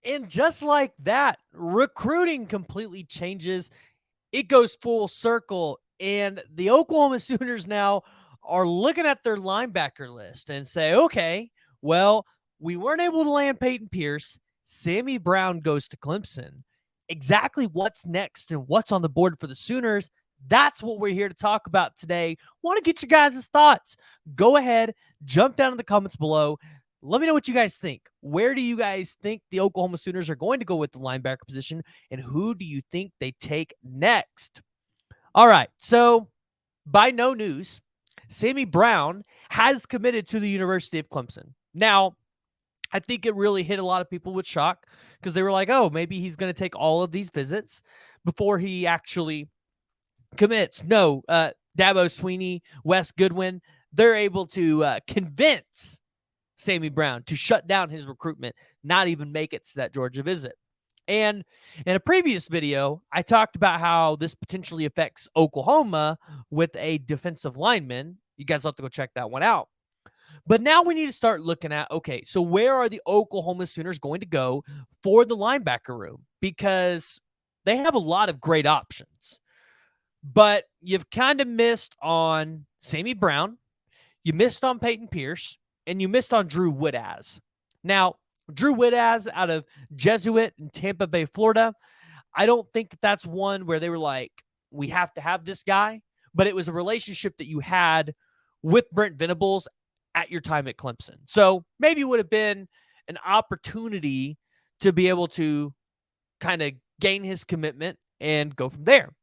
And just like that, recruiting completely changes. It goes full circle. And the Oklahoma Sooners now are looking at their linebacker list and say, okay, well, we weren't able to land Peyton Pierce. Sammy Brown goes to Clemson. Exactly what's next and what's on the board for the Sooners? That's what we're here to talk about today. Want to get your guys' thoughts. Go ahead, jump down in the comments below. Let me know what you guys think. Where do you guys think the Oklahoma Sooners are going to go with the linebacker position, and who do you think they take next? All right, so by no news, Sammy Brown has committed to the University of Clemson. Now, I think it really hit a lot of people with shock because they were like, oh, maybe he's going to take all of these visits before he actually commits. No, Dabo Sweeney, Wes Goodwin, they're able to convince Sammy Brown to shut down his recruitment, not even make it to that Georgia visit. And in a previous video, I talked about how this potentially affects Oklahoma with a defensive lineman. You guys have to go check that one out. But now we need to start looking at, okay, so where are the Oklahoma Sooners going to go for the linebacker room? Because they have a lot of great options. But you've kind of missed on Sammy Brown, you missed on Peyton Pierce, and you missed on Drew Woodaz. Now, Drew Woodaz out of Jesuit in Tampa Bay, Florida, I don't think that's one where they were like, we have to have this guy, but it was a relationship that you had with Brent Venables at your time at Clemson. So maybe it would have been an opportunity to be able to kind of gain his commitment and go from there.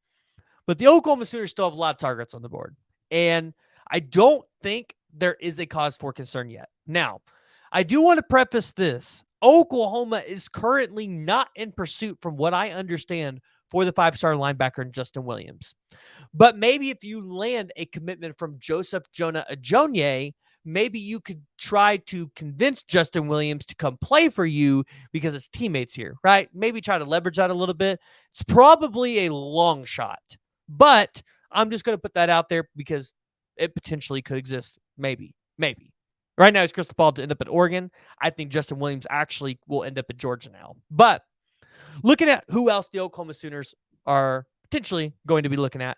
But the Oklahoma Sooners still have a lot of targets on the board. And I don't think there is a cause for concern yet. Now, I do want to preface this. Oklahoma is currently not in pursuit, from what I understand, for the 5-star linebacker in Justin Williams. But maybe if you land a commitment from Joseph Jonah Ajonye, maybe you could try to convince Justin Williams to come play for you because his teammates here, right? Maybe try to leverage that a little bit. It's probably a long shot, but I'm just going to put that out there because it potentially could exist. Maybe. Right now, it's crystal ball to end up at Oregon. I think Justin Williams actually will end up at Georgia now. But looking at who else the Oklahoma Sooners are potentially going to be looking at,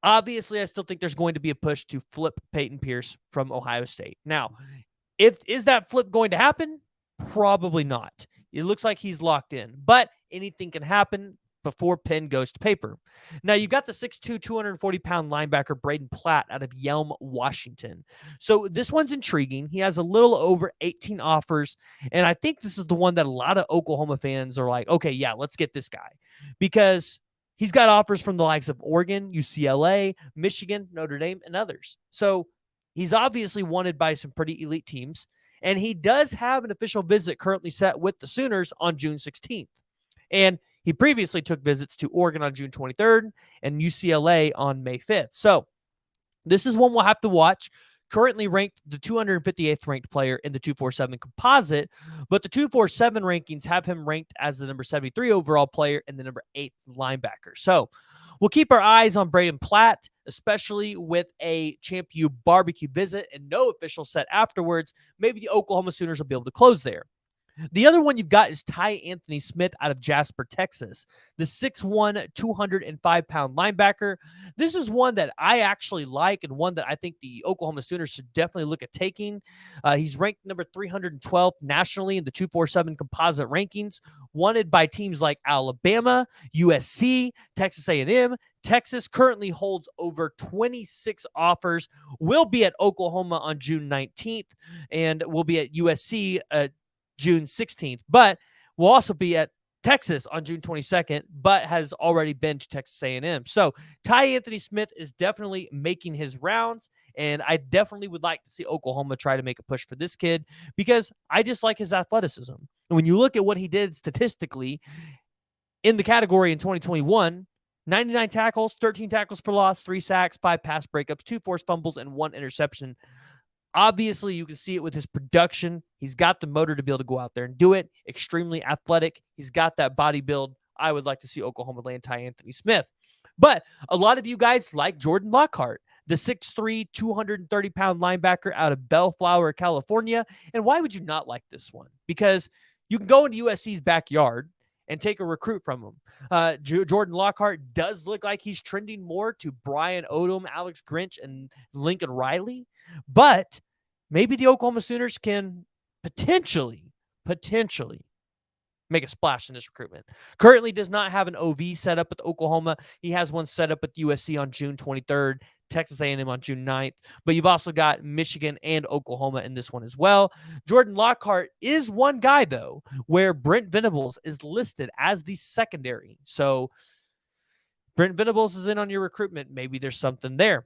obviously, I still think there's going to be a push to flip Peyton Pierce from Ohio State. Now, is that flip going to happen? Probably not. It looks like he's locked in, but anything can happen before pen goes to paper. Now, you've got the 6'2", 240-pound linebacker Braden Platt out of Yelm, Washington. So this one's intriguing. He has a little over 18 offers, and I think this is the one that a lot of Oklahoma fans are like, okay, yeah, let's get this guy. Because he's got offers from the likes of Oregon, UCLA, Michigan, Notre Dame, and others. So he's obviously wanted by some pretty elite teams, and he does have an official visit currently set with the Sooners on June 16th. And he previously took visits to Oregon on June 23rd and UCLA on May 5th. So this is one we'll have to watch. Currently ranked the 258th ranked player in the 247 composite, but the 247 rankings have him ranked as the number 73 overall player and the number 8 linebacker. So we'll keep our eyes on Braden Platt, especially with a Champ U barbecue visit and no official set afterwards. Maybe the Oklahoma Sooners will be able to close there. The other one you've got is Ty Anthony Smith out of Jasper, Texas, the 6'1", 205-pound linebacker. This is one that I actually like and one that I think the Oklahoma Sooners should definitely look at taking. He's ranked number 312 nationally in the 247 composite rankings, wanted by teams like Alabama, USC, Texas A&M. Texas currently holds over 26 offers, will be at Oklahoma on June 19th, and will be at USC June 16th, but will also be at Texas on June 22nd, but has already been to Texas A&M. So Ty Anthony Smith is definitely making his rounds, and I definitely would like to see Oklahoma try to make a push for this kid because I just like his athleticism. And when you look at what he did statistically in the category in 2021, 99 tackles, 13 tackles for loss, 3 sacks, 5 pass breakups, 2 forced fumbles, and 1 interception. Obviously, you can see it with his production. He's got the motor to be able to go out there and do it. Extremely athletic. He's got that body build. I would like to see Oklahoma land Ty Anthony Smith. But a lot of you guys like Jordan Lockhart, the 6'3", 230-pound linebacker out of Bellflower, California. And why would you not like this one? Because You can go into USC's backyard and take a recruit from him. Jordan Lockhart does look like he's trending more to Brian Odom, Alex Grinch, and Lincoln Riley, but maybe the Oklahoma Sooners can potentially make a splash in this recruitment. Currently does not have an OV set up with Oklahoma. He has one set up with USC on June 23rd, Texas A&M on June 9th, but you've also got Michigan and Oklahoma in this one as well. Jordan Lockhart is one guy, though, where Brent Venables is listed as the secondary. So Brent Venables is in on your recruitment. Maybe there's something there.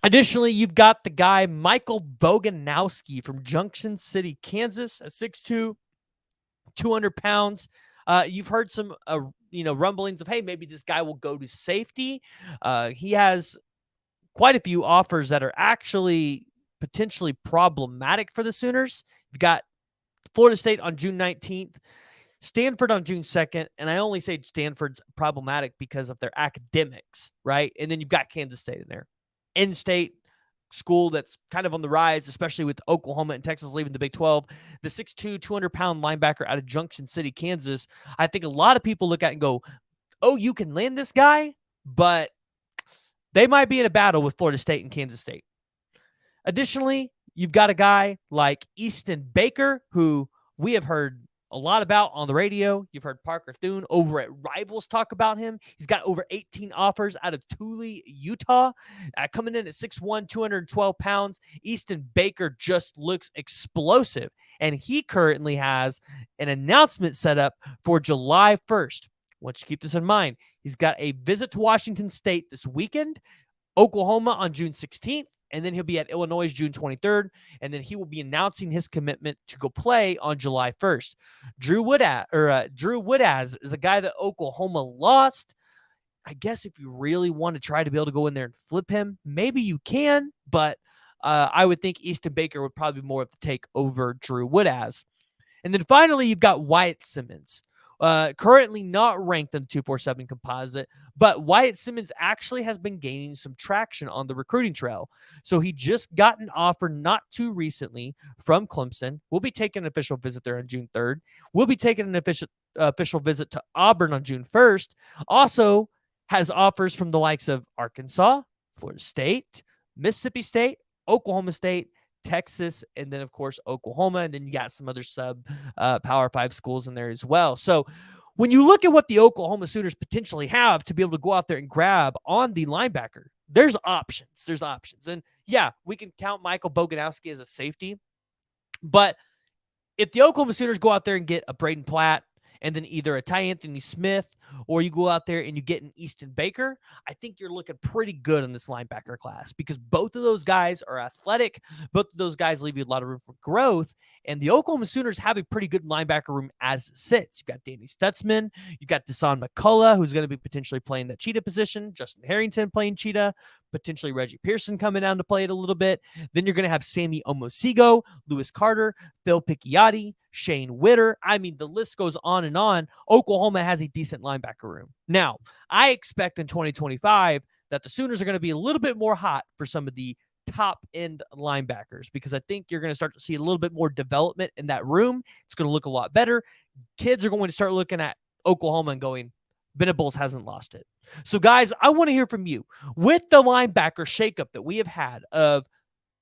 Additionally, you've got the guy Michael Boganowski from Junction City, Kansas, at 6'2", 200 pounds. You've heard some, rumblings of, hey, maybe this guy will go to safety. He has quite a few offers that are actually potentially problematic for the Sooners. You've got Florida State on June 19th, Stanford on June 2nd, and I only say Stanford's problematic because of their academics, right? And then you've got Kansas State in there. In-state school that's kind of on the rise, especially with Oklahoma and Texas leaving the Big 12. The 6'2", 200-pound linebacker out of Junction City, Kansas. I think a lot of people look at it and go, oh, you can land this guy, but they might be in a battle with Florida State and Kansas State. Additionally, you've got a guy like Easton Baker, who we have heard a lot about on the radio. You've heard Parker Thune over at Rivals talk about him. He's got over 18 offers out of Thule, Utah. Coming in at 6'1", 212 pounds. Easton Baker just looks explosive. And he currently has an announcement set up for July 1st. I want you to keep this in mind. He's got a visit to Washington State this weekend, Oklahoma on June 16th, and then he'll be at Illinois June 23rd, and then he will be announcing his commitment to go play on July 1st. Drew Woodaz is a guy that Oklahoma lost. I guess if you really want to try to be able to go in there and flip him, maybe you can, but I would think Easton Baker would probably be more of the take over Drew Woodaz. And then finally, you've got Wyatt Simmons. Currently not ranked in the 247 composite, but Wyatt Simmons actually has been gaining some traction on the recruiting trail. So he just got an offer not too recently from Clemson. We'll be taking an official visit there on June 3rd. We'll be taking an official visit to Auburn on June 1st. Also has offers from the likes of Arkansas, Florida State, Mississippi State, Oklahoma State, Texas, and then, of course, Oklahoma. And then you got some other Power 5 schools in there as well. So when you look at what the Oklahoma Sooners potentially have to be able to go out there and grab on the linebacker, there's options. There's options. And, yeah, we can count Michael Boganowski as a safety. But if the Oklahoma Sooners go out there and get a Braden Platt and then either a Ty Anthony Smith, or you go out there and you get an Easton Baker, I think you're looking pretty good in this linebacker class because both of those guys are athletic. Both of those guys leave you a lot of room for growth. And the Oklahoma Sooners have a pretty good linebacker room as it sits. You've got Danny Stutzman. You've got Desan McCullough, who's going to be potentially playing that cheetah position. Justin Harrington playing cheetah. Potentially Reggie Pearson coming down to play it a little bit. Then you're going to have Sammy Omosigo, Lewis Carter, Phil Picciotti, Shane Witter. I mean, the list goes on and on. Oklahoma has a decent linebacker room. Now, I expect in 2025 that the Sooners are going to be a little bit more hot for some of the top-end linebackers because I think you're going to start to see a little bit more development in that room. It's going to look a lot better. Kids are going to start looking at Oklahoma and going, Venables hasn't lost it. So, guys, I want to hear from you. With the linebacker shakeup that we have had of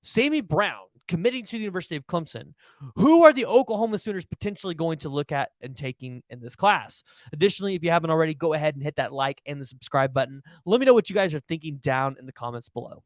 Sammy Brown committing to the University of Clemson, who are the Oklahoma Sooners potentially going to look at and taking in this class? Additionally, if you haven't already, go ahead and hit that like and the subscribe button. Let me know what you guys are thinking down in the comments below.